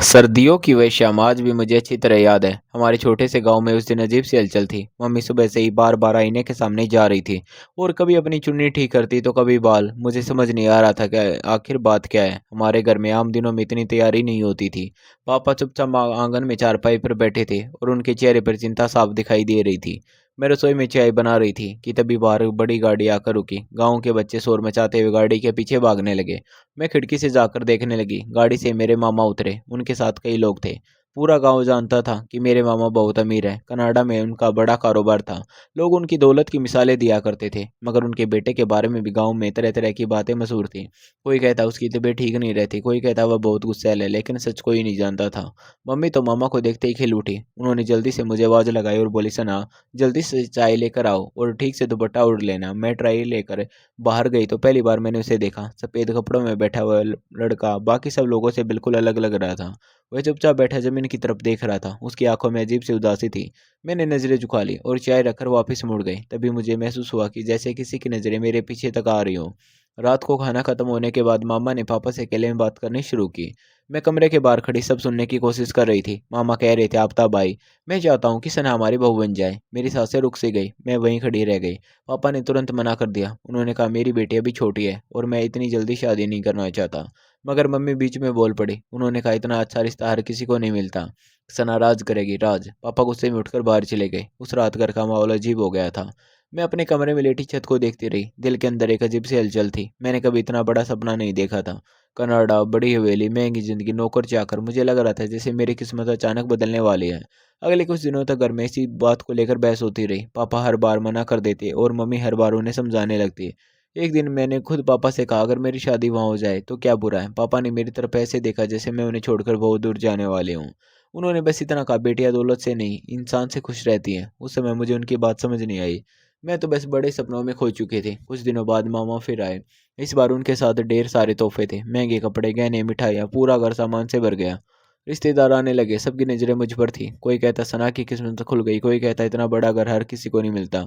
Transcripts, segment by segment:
सर्दियों की वह शाम आज भी मुझे अच्छी तरह याद है। हमारे छोटे से गांव में उस दिन अजीब सी हलचल थी। मम्मी सुबह से ही बार बार आईने के सामने जा रही थी और कभी अपनी चुन्नी ठीक करती तो कभी बाल। मुझे समझ नहीं आ रहा था कि आखिर बात क्या है। हमारे घर में आम दिनों में इतनी तैयारी नहीं होती थी। पापा चुपचाप आंगन में चारपाई पर बैठे थे और उनके चेहरे पर चिंता साफ दिखाई दे रही थी। मैं रसोई में चाय बना रही थी कि तभी बाहर बड़ी गाड़ी आकर रुकी। गांव के बच्चे शोर मचाते हुए गाड़ी के पीछे भागने लगे। मैं खिड़की से जाकर देखने लगी। गाड़ी से मेरे मामा उतरे, उनके साथ कई लोग थे। पूरा गांव जानता था कि मेरे मामा बहुत अमीर हैं। कनाडा में उनका बड़ा कारोबार था। लोग उनकी दौलत की मिसालें दिया करते थे, मगर उनके बेटे के बारे में भी गांव में तरह तरह की बातें मशहूर थी। कोई कहता उसकी तबीयत ठीक नहीं रहती, कोई कहता वह बहुत गुस्सैल है, लेकिन सच कोई नहीं जानता था। मम्मी तो मामा को देखते ही खिल उठी। उन्होंने जल्दी से मुझे आवाज़ लगाई और बोली, सना, जल्दी से चाय लेकर आओ और ठीक से दुपट्टा ओढ़ लेना। मैं ट्राई लेकर बाहर गई तो पहली बार मैंने उसे देखा। सफ़ेद कपड़ों में बैठा हुआ लड़का बाकी सब लोगों से बिल्कुल अलग लग रहा था। वह चुपचाप बैठा जमीन की तरफ देख रहा था। उसकी आंखों में अजीब सी उदासी थी। मैंने नज़रें झुका ली और चाय रखकर वापस मुड़ गई। तभी मुझे महसूस हुआ कि जैसे किसी की नज़रें मेरे पीछे तक आ रही हो। रात को खाना खत्म होने के बाद मामा ने पापा से अकेले में बात करनी शुरू की। मैं कमरे के बाहर खड़ी सब सुनने की कोशिश कर रही थी। मामा कह रहे थे, आफ्ताब भाई, मैं चाहता हूँ कि सना हमारी बहू बन जाए। मेरी सांसें रुक सी गई। मैं वहीं खड़ी रह गई। पापा ने तुरंत मना कर दिया। उन्होंने कहा, मेरी बेटी अभी छोटी है और मैं इतनी जल्दी शादी नहीं करना चाहता। मगर मम्मी बीच में बोल पड़ी। उन्होंने कहा, इतना अच्छा रिश्ता हर किसी को नहीं मिलता। सना राज करेगी, राज। पापा गुस्से में उठकर बाहर चले गए। उस रात घर का माहौल अजीब हो गया था। मैं अपने कमरे में लेटी छत को देखती रही। दिल के अंदर एक अजीब सी हलचल थी। मैंने कभी इतना बड़ा सपना नहीं देखा था। कनाडा, बड़ी हवेली, महंगी जिंदगी, नौकर चाकर। मुझे लग रहा था जैसे मेरी किस्मत अचानक बदलने वाली है। अगले कुछ दिनों तक घर में इसी बात को लेकर बहस होती रही। पापा हर बार मना कर देते और मम्मी हर बार उन्हें समझाने लगती। एक दिन मैंने खुद पापा से कहा, अगर मेरी शादी वहाँ हो जाए तो क्या बुरा है। पापा ने मेरी तरफ ऐसे देखा जैसे मैं उन्हें छोड़कर बहुत दूर जाने वाले हूँ। उन्होंने बस इतना कहा, बेटियां दौलत से नहीं, इंसान से खुश रहती हैं। उस समय मुझे उनकी बात समझ नहीं आई। मैं तो बस बड़े सपनों में खो चुके थे। कुछ दिनों बाद मामा फिर आए। इस बार उनके साथ ढेर सारे तोहफे थे, महंगे कपड़े, गहने, मिठाइयाँ। पूरा घर सामान से भर गया। रिश्तेदार आने लगे। सबकी नज़रें मुझ पर थी। कोई कहता, सना की किस्मत खुल गई। कोई कहता, इतना बड़ा घर हर किसी को नहीं मिलता।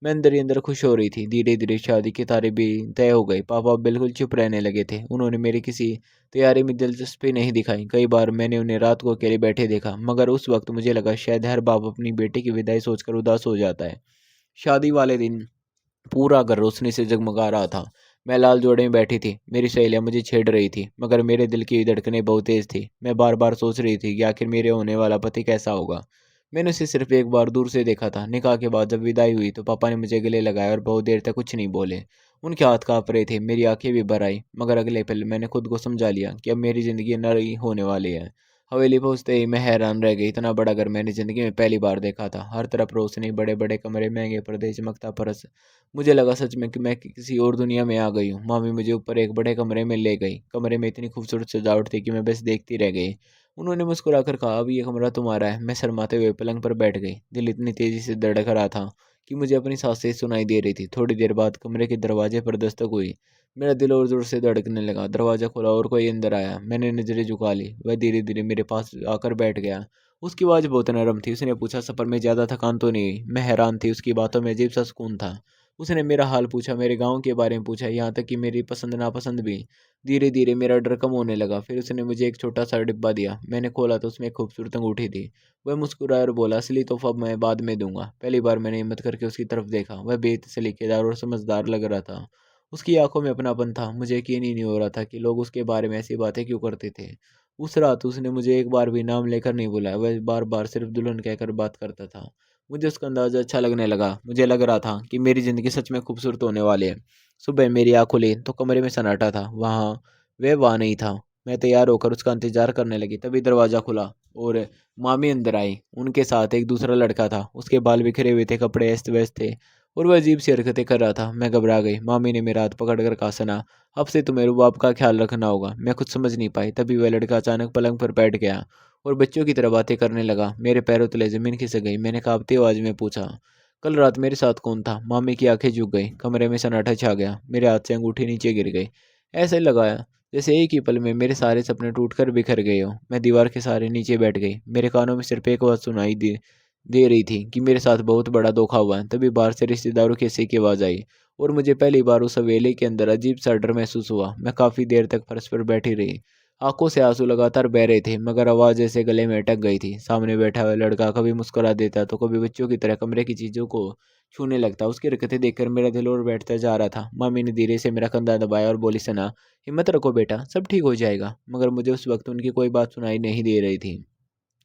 मैं अंदर ही अंदर खुश हो रही थी। धीरे धीरे शादी की तारीख भी तय हो गई। पापा बिल्कुल चुप रहने लगे थे। उन्होंने मेरी किसी तैयारी में दिलचस्पी नहीं दिखाई। कई बार मैंने उन्हें रात को अकेले बैठे देखा, मगर उस वक्त मुझे लगा शायद हर बाप अपनी बेटी की विदाई सोचकर उदास हो जाता है। शादी वाले दिन पूरा घर रोशनी से जगमगा रहा था। मैं लाल जोड़े में बैठी थी। मेरी सहेलियां मुझे छेड़ रही थी, मगर मेरे दिल की धड़कनें बहुत तेज थी। मैं बार बार सोच रही थी कि आखिर मेरे होने वाला पति कैसा होगा। मैंने उसे सिर्फ एक बार दूर से देखा था। निकाह के बाद जब विदाई हुई तो पापा ने मुझे गले लगाया और बहुत देर तक कुछ नहीं बोले। उनके हाथ कांप रहे थे। मेरी आंखें भी भर आई, मगर अगले पल मैंने खुद को समझा लिया कि अब मेरी जिंदगी नई होने वाली है। हवेली पहुंचते ही मैं हैरान रह गई। इतना बड़ा घर मैंने जिंदगी में पहली बार देखा था। हर तरफ रोशनी, बड़े बड़े कमरे, महंगे पर्दे, चमकता फर्श। मुझे लगा सच में कि मैं किसी और दुनिया में आ गई हूँ। मामी मुझे ऊपर एक बड़े कमरे में ले गई। कमरे में इतनी खूबसूरत सजावट थी कि मैं बस देखती रह गई। उन्होंने मुस्कुराकर कहा, अब ये कमरा तुम्हारा है। मैं शर्माते हुए पलंग पर बैठ गई। दिल इतनी तेजी से धड़क रहा था कि मुझे अपनी सांसें सुनाई दे रही थी। थोड़ी देर बाद कमरे के दरवाजे पर दस्तक हुई। मेरा दिल और जोर से धड़कने लगा। दरवाज़ा खुला और कोई अंदर आया। मैंने नज़रें झुका ली। वह धीरे धीरे मेरे पास आकर बैठ गया। उसकी आवाज़ बहुत नरम थी। उसने पूछा, सफ़र में ज़्यादा थकान तो नहीं हुई? मैं हैरान थी। उसकी बातों में अजीब सा सुकून था। उसने मेरा हाल पूछा, मेरे गाँव के बारे में पूछा, यहाँ तक कि मेरी पसंद नापसंद भी। धीरे धीरे मेरा डर कम होने लगा। फिर उसने मुझे एक छोटा सा डिब्बा दिया। मैंने खोला तो उसमें एक खूबसूरत अंगूठी थी। वह मुस्कुराया और बोला, असली तोहफा मैं बाद में दूंगा। पहली बार मैंने हिम्मत करके उसकी तरफ देखा। वह बेहद सलीकेदार और समझदार लग रहा था। उसकी आंखों में अपनापन था। मुझे यकीन ही नहीं हो रहा था कि लोग उसके बारे में ऐसी बातें क्यों करते थे। उस रात उसने मुझे एक बार भी नाम लेकर नहीं बुलाया। वह बार बार सिर्फ दुल्हन कहकर बात करता था। मुझे उसका अंदाज़ा अच्छा लगने लगा। मुझे लग रहा था कि मेरी ज़िंदगी सच में खूबसूरत होने वाली है। सुबह मेरी आँख खुली तो कमरे में सन्नाटा था। वह वहाँ नहीं था। मैं तैयार होकर उसका इंतज़ार करने लगी। तभी दरवाज़ा खुला और मामी अंदर आई। उनके साथ एक दूसरा लड़का था। उसके बाल बिखरे हुए थे, कपड़े अस्त-व्यस्त थे और वह अजीब सी हरकतें कर रहा था। मैं घबरा गई। मामी ने मेरा हाथ पकड़कर कहा, सना, अब से तुम्हें रुबाब का ख्याल रखना होगा। मैं कुछ समझ नहीं पाई। तभी वह लड़का अचानक पलंग पर बैठ गया और बच्चों की तरह बातें करने लगा। मेरे पैरों तले ज़मीन खिसक गई। मैंने काँपती आवाज़ में पूछा, कल रात मेरे साथ कौन था? मामी की आंखें झुक गईं। कमरे में सन्नाटा छा गया। मेरे हाथ से अंगूठी नीचे गिर गई। ऐसे लगाया जैसे एक ही पल में मेरे सारे सपने टूटकर बिखर गए हों। मैं दीवार के सहारे नीचे बैठ गई। मेरे कानों में सिर्फ एक आवाज़ सुनाई दे रही थी कि मेरे साथ बहुत बड़ा धोखा हुआ है। तभी बाहर से रिश्तेदारों की हंसी की आवाज़ आई और मुझे पहली बार उस हवेली के अंदर अजीब सा डर महसूस हुआ। मैं काफ़ी देर तक फर्श पर बैठी रही। आंखों से आंसू लगातार बह रहे थे, मगर आवाज़ जैसे गले में अटक गई थी। सामने बैठा हुआ लड़का कभी मुस्कुरा देता तो कभी बच्चों की तरह कमरे की चीज़ों को छूने लगता। उसकी हरकतें देखकर मेरा दिल और बैठता जा रहा था। मम्मी ने धीरे से मेरा कंधा दबाया और बोली, सना, हिम्मत रखो बेटा, सब ठीक हो जाएगा। मगर मुझे उस वक्त उनकी कोई बात सुनाई नहीं दे रही थी।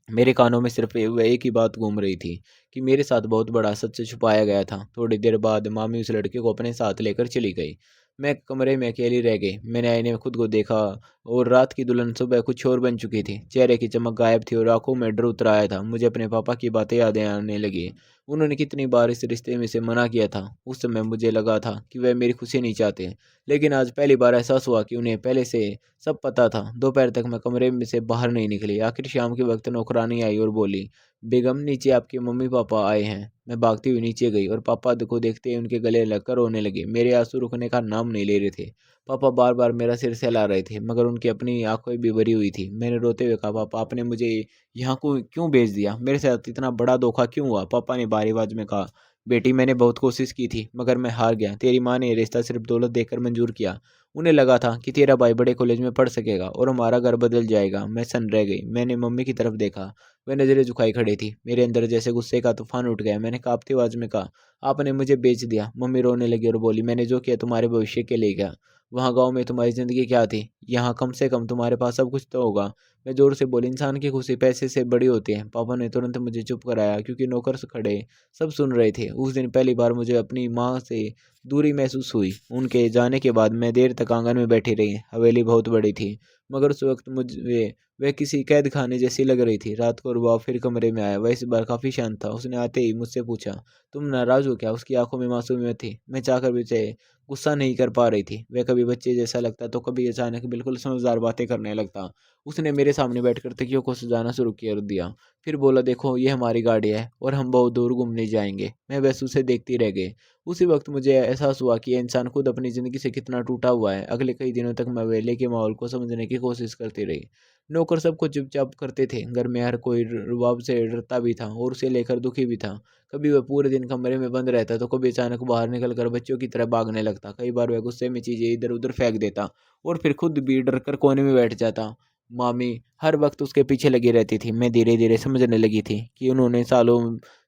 मेरे कानों में सिर्फ वह एक ही बात घूम रही थी कि मेरे साथ बहुत बड़ा सच छुपाया गया था। थोड़ी देर बाद मामी उस लड़के को अपने साथ लेकर चली गई। मैं कमरे में अकेली रह गई। मैंने आईने में खुद को देखा और रात की दुल्हन सुबह कुछ और बन चुकी थी। चेहरे की चमक गायब थी और आंखों में डर उतर आया था। मुझे अपने पापा की बातें यादें आने लगी। उन्होंने कितनी बार इस रिश्ते में से मना किया था। उस समय मुझे लगा था कि वह मेरी खुशी नहीं चाहते, लेकिन आज पहली बार एहसास हुआ कि उन्हें पहले से सब पता था। दोपहर तक मैं कमरे में से बाहर नहीं निकली। आखिर शाम के वक्त नौकरानी आई और बोली, बेगम, नीचे आपके मम्मी पापा आए हैं। मैं भागती हुई नीचे गई और पापा को देखते ही उनके गले लगकर रोने लगे। मेरे आंसू रुकने का नाम नहीं ले रहे थे। पापा बार बार मेरा सिर सहला रहे थे, मगर उनकी अपनी आंखें भी भरी हुई थी। मैंने रोते हुए कहा, पापा, आपने मुझे यहाँ को क्यों भेज दिया? मेरे साथ इतना बड़ा धोखा क्यों हुआ? पापा ने भारी आवाज में कहा, बेटी, मैंने बहुत कोशिश की थी, मगर मैं हार गया। तेरी माँ ने ये रिश्ता सिर्फ दौलत देकर मंजूर किया। उन्हें लगा था कि तेरा भाई बड़े कॉलेज में पढ़ सकेगा और हमारा घर बदल जाएगा। मैं सन रह गई। मैंने मम्मी की तरफ देखा। वह नजरें झुकाई खड़ी थी। मेरे अंदर जैसे गुस्से का तूफान उठ गया। मैंने कांपती आवाज में कहा, आपने मुझे बेच दिया। मम्मी रोने लगी और बोली, मैंने जो किया तुम्हारे भविष्य के लिए किया। वहाँ गांव में तुम्हारी जिंदगी क्या थी? यहाँ कम से कम तुम्हारे पास सब कुछ तो होगा। मैं जोर से बोली, इंसान की खुशी पैसे से बड़ी होती है। पापा ने तुरंत मुझे चुप कराया, क्योंकि नौकर से खड़े सब सुन रहे थे। उस दिन पहली बार मुझे अपनी माँ से दूरी महसूस हुई। उनके जाने के बाद मैं देर तक आंगन में बैठी रही। हवेली बहुत बड़ी थी, मगर उस वक्त मुझे वह किसी कैद खाने जैसी लग रही थी। रात को रुबाब फिर कमरे में आया। वह इस बार काफी शांत था। उसने आते ही मुझसे पूछा, तुम नाराज हो क्या? उसकी आंखों में मासूमियत थी। मैं चाहकर भी उसे गुस्सा नहीं कर पा रही थी। वह कभी बच्चे जैसा लगता तो कभी अचानक बिल्कुल समझदार बातें करने लगता। उसने मेरे सामने बैठकर तकियों को सजाना शुरू कर दिया। फिर बोला, देखो, ये हमारी गाड़ी है और हम बहुत दूर घूमने जाएंगे। मैं बस उसे देखती रह गई। उसी वक्त मुझे एहसास हुआ कि यह इंसान खुद अपनी ज़िंदगी से कितना टूटा हुआ है। अगले कई दिनों तक मैं वेले के माहौल को समझने की कोशिश करती रही। नौकर सब कुछ चुपचाप करते थे। घर में हर कोई रुबाब से डरता भी था और उसे लेकर दुखी भी था। कभी वह पूरे दिन कमरे में बंद रहता तो कभी अचानक बाहर निकलकर बच्चों की तरह भागने लगता। कई बार वह गुस्से में चीज़ें इधर उधर फेंक देता और फिर खुद भी डर कर कोने में बैठ जाता। मामी हर वक्त उसके पीछे लगी रहती थी। मैं धीरे धीरे समझने लगी थी कि उन्होंने सालों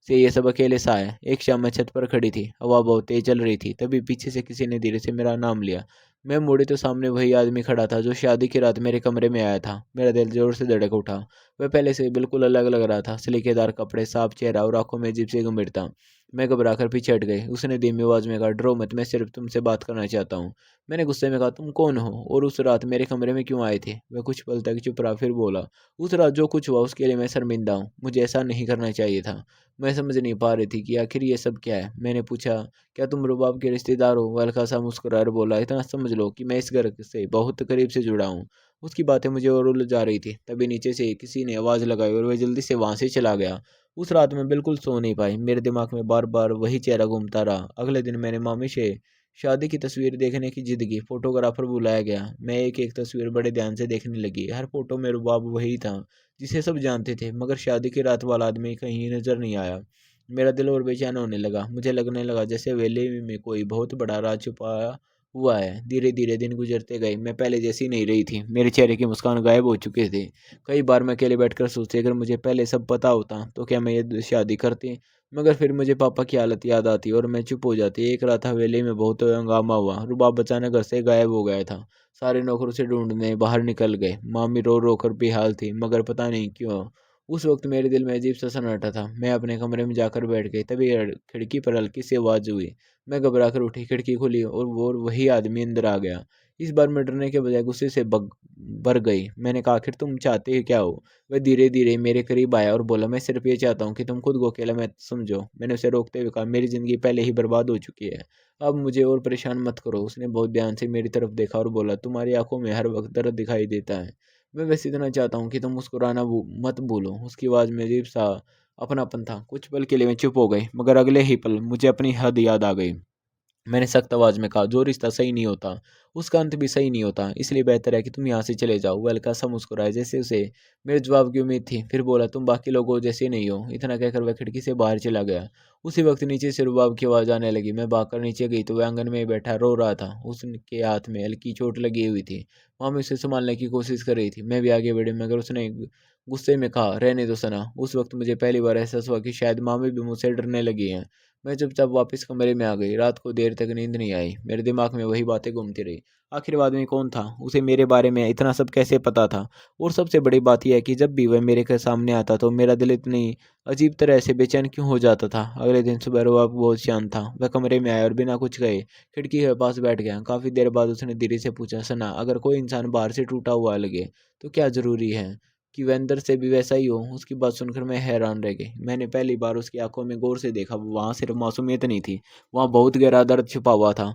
से ये सब अकेले सहा है। एक शाम मैं छत पर खड़ी थी। हवा बहुत तेज चल रही थी। तभी पीछे से किसी ने धीरे से मेरा नाम लिया। मैं मुड़ी तो सामने वही आदमी खड़ा था जो शादी की रात मेरे कमरे में आया था। मेरा दिल जोर से धड़क उठा। वह पहले से बिल्कुल अलग लग रहा था। सलीकेदार कपड़े, साफ चेहरा और आंखों में अजीब सी गंभीरता था। मैं घबराकर पीछे हट गई। उसने धीमी आवाज में कहा, डरो मत, मैं सिर्फ तुमसे बात करना चाहता हूँ। मैंने गुस्से में कहा, तुम कौन हो और उस रात मेरे कमरे में क्यों आए थे? वह कुछ पल तक चुप रहा, फिर बोला, उस रात जो कुछ हुआ उसके लिए मैं शर्मिंदा हूँ। मुझे ऐसा नहीं करना चाहिए था। मैं समझ नहीं पा रही थी कि आखिर ये सब क्या है। मैंने पूछा, क्या तुम रुबाब के रिश्तेदार हो? वह हल्का सा मुस्कुराकर बोला, इतना समझ लो कि मैं इस घर से बहुत करीब से जुड़ा हूँ। उसकी बातें मुझे और उलझा रही थी। तभी नीचे से किसी ने आवाज़ लगाई और वह जल्दी से वहाँ से चला गया। उस रात मैं बिल्कुल सो नहीं पाई। मेरे दिमाग में बार बार वही चेहरा घूमता रहा। अगले दिन मैंने मामी से शादी की तस्वीर देखने की जिद की। फोटोग्राफर बुलाया गया। मैं एक एक तस्वीर बड़े ध्यान से देखने लगी। हर फोटो में रुबाब वही था जिसे सब जानते थे, मगर शादी की रात वाला आदमी कहीं नजर नहीं आया। मेरा दिल और बेचैन होने लगा। मुझे लगने लगा जैसे वेले में कोई बहुत बड़ा राज छुपाया हुआ है। धीरे धीरे दिन गुजरते गए। मैं पहले जैसी नहीं रही थी। मेरे चेहरे की मुस्कान गायब हो चुके थे। कई बार मैं अकेले बैठकर सोचती, अगर मुझे पहले सब पता होता तो क्या मैं ये शादी करती? मगर फिर मुझे पापा की हालत याद आती और मैं चुप हो जाती। एक रात हवेली में बहुत हंगामा हुआ। रुबाब अचानक घर से गायब हो गया था। सारे नौकर उसे ढूंढने बाहर निकल गए। मामी रो रो कर बेहाल थी, मगर पता नहीं क्यों उस वक्त मेरे दिल में अजीब सा सन्नाटा था। मैं अपने कमरे में जाकर बैठ गई। तभी खिड़की पर हल्की सी आवाज़ हुई। मैं घबरा कर उठी। खिड़की खुली और वही आदमी अंदर आ गया। इस बार मैं डरने के बजाय गुस्से से बग भर गई। मैंने कहा, आखिर तुम चाहते ही क्या हो? वह धीरे धीरे मेरे करीब आया और बोला, मैं सिर्फ ये चाहता हूँ कि तुम खुद को अकेला मत समझो। मैंने उसे रोकते हुए कहा, मेरी जिंदगी पहले ही बर्बाद हो चुकी है, अब मुझे और परेशान मत करो। उसने बहुत ध्यान से मेरी तरफ देखा और बोला, तुम्हारी आंखों में हर वक्त दर्द दिखाई देता है। मैं बस इतना चाहता हूँ कि तुम मुस्कुराना मत भूलो। उसकी आवाज़ में अजीब सा अपनापन था। कुछ पल के लिए मैं चुप हो गई, मगर अगले ही पल मुझे अपनी हद याद आ गई। मैंने सख्त आवाज़ में कहा, जो रिश्ता सही नहीं होता, उसका अंत भी सही नहीं होता, इसलिए बेहतर है कि तुम यहाँ से चले जाओ। वह हल्का सा मुस्कुराया, जैसे उसे मेरे जवाब की उम्मीद थी। फिर बोला, तुम बाकी लोगों जैसे नहीं हो। इतना कहकर वह खिड़की से बाहर चला गया। उसी वक्त नीचे से रुबाब की आवाज़ आने लगी। मैं भागकर नीचे गई तो वह आंगन में बैठा रो रहा था। उसके हाथ में हल्की चोट लगी हुई थी। मामी उसे संभालने की कोशिश कर रही थी। मैं भी आगे बढ़ी, मगर उसने गुस्से में कहा, रहने दो सना। उस वक्त मुझे पहली बार एहसास हुआ कि शायद मामी भी मुझसे डरने लगी हैं। मैं चुपचाप वापस कमरे में आ गई। रात को देर तक नींद नहीं आई। मेरे दिमाग में वही बातें घूमती रही। आखिर वो आदमी कौन था? उसे मेरे बारे में इतना सब कैसे पता था? और सबसे बड़ी बात यह है कि जब भी वह मेरे के सामने आता तो मेरा दिल इतनी अजीब तरह से बेचैन क्यों हो जाता था? अगले दिन सुबह वो बहुत शांत था। वह कमरे में आया और बिना कुछ कहे खिड़की के पास बैठ गया। काफ़ी देर बाद उसने धीरे से पूछा, सना, अगर कोई इंसान बाहर से टूटा हुआ लगे तो क्या ज़रूरी है कि वह अंदर से भी वैसा ही हो? उसकी बात सुनकर मैं हैरान रह गई। मैंने पहली बार उसकी आंखों में गौर से देखा। वहाँ सिर्फ मासूमियत नहीं थी, वहाँ बहुत गहरा दर्द छुपा हुआ था।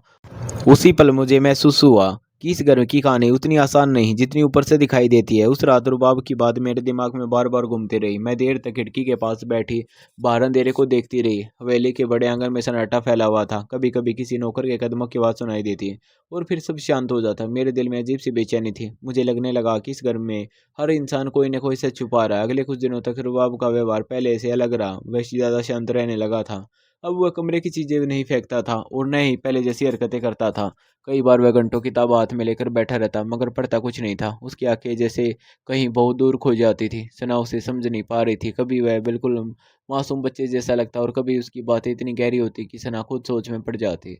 उसी पल मुझे महसूस हुआ कि इस घर की कहानी उतनी आसान नहीं जितनी ऊपर से दिखाई देती है। उस रात रुबाब की बात मेरे दिमाग में बार बार घूमती रही। मैं देर तक खिड़की के पास बैठी बाहर अंधेरे को देखती रही। हवेली के बड़े आंगन में सन्नाटा फैला हुआ था। कभी कभी किसी नौकर के कदमों की आवाज़ सुनाई देती और फिर सब शांत हो जाता। मेरे दिल में अजीब सी बेचैनी थी। मुझे लगने लगा कि इस घर में हर इंसान कोई न कोई सच छुपा रहा है। अगले कुछ दिनों तक रुबाब का व्यवहार पहले से अलग रहा। वह ज़्यादा शांत रहने लगा था। अब वह कमरे की चीज़ें नहीं फेंकता था और न ही पहले जैसी हरकतें करता था। कई बार वह घंटों किताब हाथ में लेकर बैठा रहता, मगर पढ़ता कुछ नहीं था। उसकी आंखें जैसे कहीं बहुत दूर खो जाती थी। सना उसे समझ नहीं पा रही थी। कभी वह बिल्कुल मासूम बच्चे जैसा लगता और कभी उसकी बातें इतनी गहरी होती कि सना खुद सोच में पड़ जाती।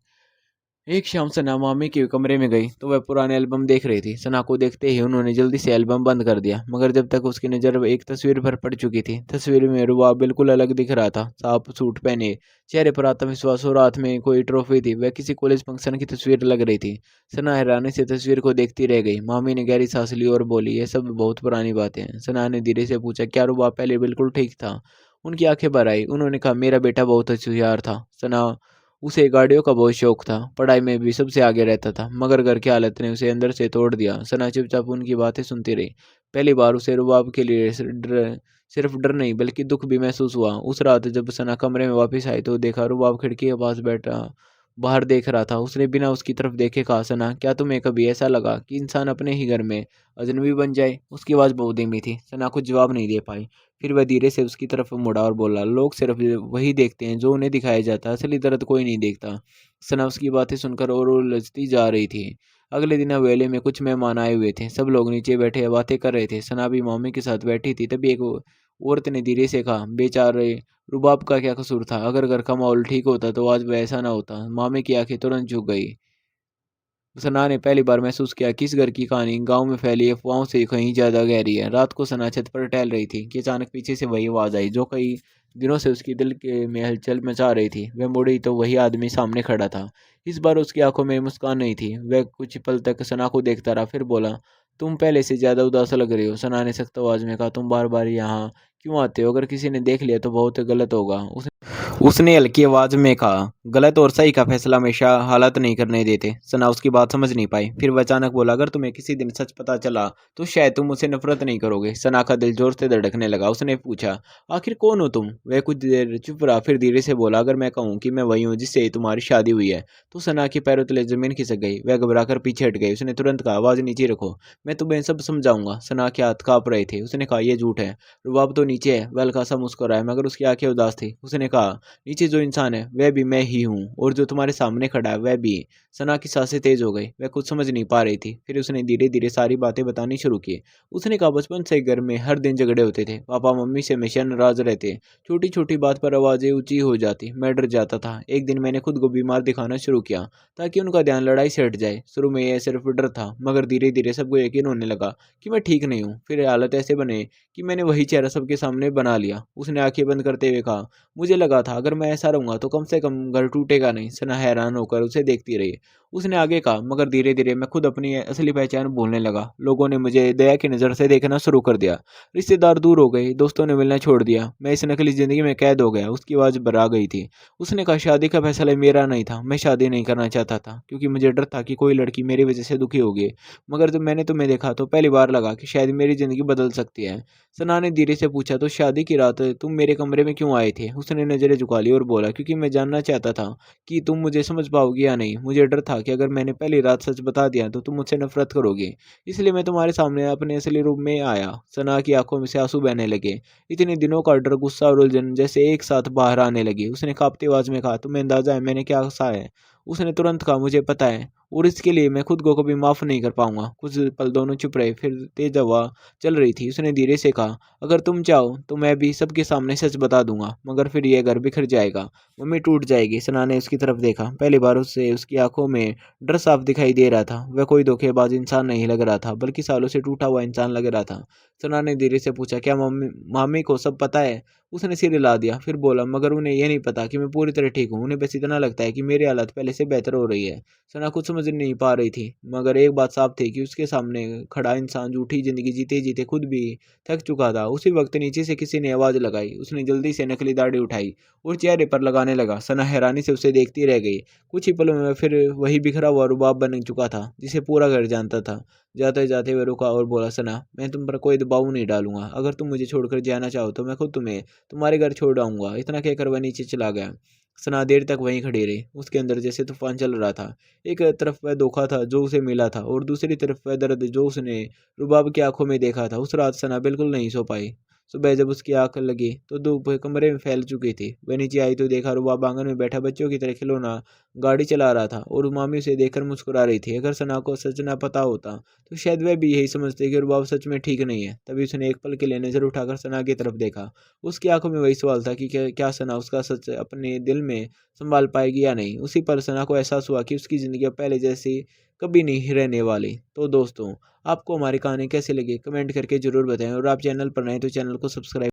एक शाम सना मामी के कमरे में गई तो वह पुराने एल्बम देख रही थी। सना को देखते ही उन्होंने जल्दी से एल्बम बंद कर दिया, मगर जब तक उसकी नज़र एक तस्वीर पर पड़ चुकी थी। तस्वीर में रुबाब बिल्कुल अलग दिख रहा था। साफ सूट पहने, चेहरे पर आत्मविश्वास और हाथ में कोई ट्रॉफी थी। वह किसी कॉलेज फंक्शन की तस्वीर लग रही थी। सना हैरानी से तस्वीर को देखती रह गई। मामी ने गहरी सांस ली और बोली, यह सब बहुत पुरानी बातें हैं। सना ने धीरे से पूछा, क्या रुबाब पहले बिल्कुल ठीक था? उनकी आंखें भर आई। उन्होंने कहा, मेरा बेटा बहुत होशियार था सना। उसे गाड़ियों का बहुत शौक था, पढ़ाई में भी सबसे आगे रहता था, मगर घर की हालत ने उसे अंदर से तोड़ दिया। सना चुपचाप उनकी बातें सुनती रही। पहली बार उसे रुबाब के लिए सिर्फ डर नहीं बल्कि दुख भी महसूस हुआ। उस रात जब सना कमरे में वापस आई तो देखा रुबाब खिड़की के पास बैठा बाहर देख रहा था। उसने बिना उसकी तरफ देखे कहा, सना, क्या तुम्हें कभी ऐसा लगा कि इंसान अपने ही घर में अजनबी बन जाए? उसकी आवाज़ बहुत धीमी थी। सना कुछ जवाब नहीं दे पाई। फिर वह धीरे से उसकी तरफ मुड़ा और बोला, लोग सिर्फ वही देखते हैं जो उन्हें दिखाया जाता है, असली दर्द कोई नहीं देखता। सना उसकी बातें सुनकर और उलझती जा रही थी। अगले दिन हवेली में कुछ मेहमान आए हुए थे। सब लोग नीचे बैठे बातें कर रहे थे। सना भी मम्मी के साथ बैठी थी। तभी एक औरत ने धीरे से कहा, बेचारे रुबाब का क्या कसूर था? अगर घर का माहौल ठीक होता तो आज वैसा ना होता। मामी की आंखें तुरंत झुक गई। सना ने पहली बार महसूस किया कि इस घर की कहानी गांव में फैली अफवाहों से कहीं ज्यादा गहरी है। रात को सना छत पर टहल रही थी कि अचानक पीछे से वही आवाज आई जो कई दिनों से उसकी दिल के में हलचल मचा रही थी। वह मुड़ी तो वही आदमी सामने खड़ा था। इस बार उसकी आंखों में मुस्कान नहीं थी। वह कुछ पल तक सना को देखता रहा, फिर बोला, तुम पहले से ज्यादा उदास लग रही हो। सना ने सख्त आवाज में कहा, तुम बार बार यहाँ क्यों आते हो? अगर किसी ने देख लिया तो बहुत गलत होगा। उसने हल्की आवाज में कहा, गलत और सही का फैसला हमेशा हालात नहीं करने देते। सना उसकी बात समझ नहीं पाई। फिर वह अचानक बोला, अगर तुम्हें किसी दिन सच पता चला तो शायद तुम मुझसे नफरत नहीं करोगे। सना का दिल जोर से धड़कने लगा। उसने पूछा, आखिर कौन हो तुम? वह कुछ देर चुप रहा, फिर धीरे से बोला, अगर मैं कहूँ कि मैं वही हूँ जिससे तुम्हारी शादी हुई है तो सना के पैरों तले जमीन खिसक गई। वह घबराकर पीछे हट गई। उसने तुरंत कहा, आवाज नीचे रखो, मैं तुम्हें सब समझाऊंगा। सना के हाथ कांप रहे थे। उसने कहा, यह झूठ है, रुबाब तो नीचे है। वह हल्का सा मुस्कुराया, मगर उसकी आंखें उदास थी। उसने कहा, नीचे जो इंसान है वह भी मैं ही हूँ और जो तुम्हारे सामने खड़ा है वह भी। सना की सांसें तेज हो गई। वह कुछ समझ नहीं पा रही थी। फिर उसने धीरे धीरे सारी बातें बतानी शुरू की। उसने कहा, बचपन से घर में हर दिन झगड़े होते थे। पापा मम्मी से हमेशा नाराज रहते। छोटी छोटी बात पर आवाजें ऊंची हो जाती। मैं डर जाता था। एक दिन मैंने खुद को बीमार दिखाना शुरू किया ताकि उनका ध्यान लड़ाई से हट जाए। शुरू में यह सिर्फ डर था, मगर धीरे धीरे सबको यकीन होने लगा कि मैं ठीक नहीं हूँ। फिर हालत ऐसे बने कि मैंने वही चेहरा सबके सामने बना लिया। उसने आंखें बंद करते हुए कहा, मुझे लगा था अगर मैं ऐसा रहूंगा तो कम से कम घर टूटेगा नहीं। सना हैरान होकर उसे देखती रही। उसने आगे कहा, मगर धीरे धीरे मैं खुद अपनी असली पहचान भूलने लगा। लोगों ने मुझे दया की नज़र से देखना शुरू कर दिया। रिश्तेदार दूर हो गए, दोस्तों ने मिलना छोड़ दिया। मैं इस नकली जिंदगी में कैद हो गया। उसकी आवाज़ भरा गई थी। उसने कहा, शादी का फैसला मेरा नहीं था। मैं शादी नहीं करना चाहता था क्योंकि मुझे डर था कि कोई लड़की मेरी वजह से दुखी होगी। मगर जब मैंने तुम्हें देखा तो पहली बार लगा कि शायद मेरी ज़िंदगी बदल सकती है। सना ने धीरे से पूछा, तो शादी की रात तुम मेरे कमरे में क्यों आए थे? उसने नज़रें झुका ली और बोला, क्योंकि मैं जानना चाहता चाहता था कि तुम मुझे समझ पाओगी या नहीं। मुझे डर था कि अगर मैंने पहली रात सच बता दिया तो तुम मुझसे नफरत करोगे, इसलिए मैं तुम्हारे सामने अपने असली रूप में आया। सना की आंखों में से आंसू बहने लगे। इतने दिनों का डर, गुस्सा और उलझन जैसे एक साथ बाहर आने लगी। उसने कांपती आवाज में कहा, तुम्हें अंदाजा है मैंने क्या कहा है? उसने तुरंत कहा, मुझे पता है, और इसके लिए मैं खुद को कभी माफ नहीं कर पाऊंगा। कुछ पल दोनों चुप रहे, फिर तेज हवा चल रही थी। उसने धीरे से कहा, अगर तुम चाहो तो मैं भी सबके सामने सच बता दूंगा, मगर फिर यह घर बिखर जाएगा, मम्मी टूट जाएगी। सना ने उसकी तरफ देखा। पहली बार उससे उसकी आंखों में डर साफ दिखाई दे रहा था। वह कोई धोखेबाज इंसान नहीं लग रहा था, बल्कि सालों से टूटा हुआ इंसान लग रहा था। सना ने धीरे से पूछा, क्या मम्मी मामी को सब पता है? उसने सिर हिला दिया, फिर बोला, मगर उन्हें यह नहीं पता कि मैं पूरी तरह ठीक हूँ। उन्हें बस इतना लगता है कि मेरी हालत पहले से बेहतर हो रही है। सना कुछ समझ नहीं पा रही थी, मगर एक बात साफ थी कि उसके सामने खड़ा इंसान झूठी जिंदगी जीते जीते खुद भी थक चुका था। उसी वक्त नीचे से किसी ने आवाज लगाई। उसने जल्दी से नकली दाढ़ी उठाई और चेहरे पर लगाने लगा। सना हैरानी से उसे देखती रह गई। कुछ ही पलों में फिर वही बिखरा हुआ रुबाब बन चुका था, जिसे पूरा घर जानता था। जाते जाते वह रुका और बोला, सना, मैं तुम पर कोई दबाव नहीं डालूंगा। अगर तुम मुझे छोड़कर जाना चाहो तो मैं खुद तुम्हें तुम्हारे घर छोड़ आऊंगा। इतना कहकर वह नीचे चला गया। सना देर तक वहीं खड़ी रही। उसके अंदर जैसे तूफान चल रहा था। एक तरफ वह धोखा था जो उसे मिला था, और दूसरी तरफ वह दर्द जो उसने रुबाब की आंखों में देखा था। उस रात सना बिल्कुल नहीं सो पाई। सुबह जब उसकी आंख लगी तो धूप कमरे में फैल चुकी थी। वह नीचे आई तो देखा रुबाब आंगन में बैठा बच्चों की तरह खिलौना गाड़ी चला रहा था, और मामी उसे देखकर मुस्कुरा रही थी। अगर सना को सच न पता होता तो शायद वह भी यही समझते कि रुबाब सच में ठीक नहीं है। तभी उसने एक पल के लिए नजर उठाकर सना की तरफ देखा। उसकी आंखों में वही सवाल था कि क्या सना उसका सच अपने दिल में संभाल पाएगी या नहीं। उसी पल सना को एहसास हुआ कि उसकी जिंदगी अब पहले जैसी कभी नहीं रहने वाली। तो दोस्तों, आपको हमारी कहानी कैसी लगी कमेंट करके जरूर बताएं, और आप चैनल पर नए तो चैनल को सब्सक्राइब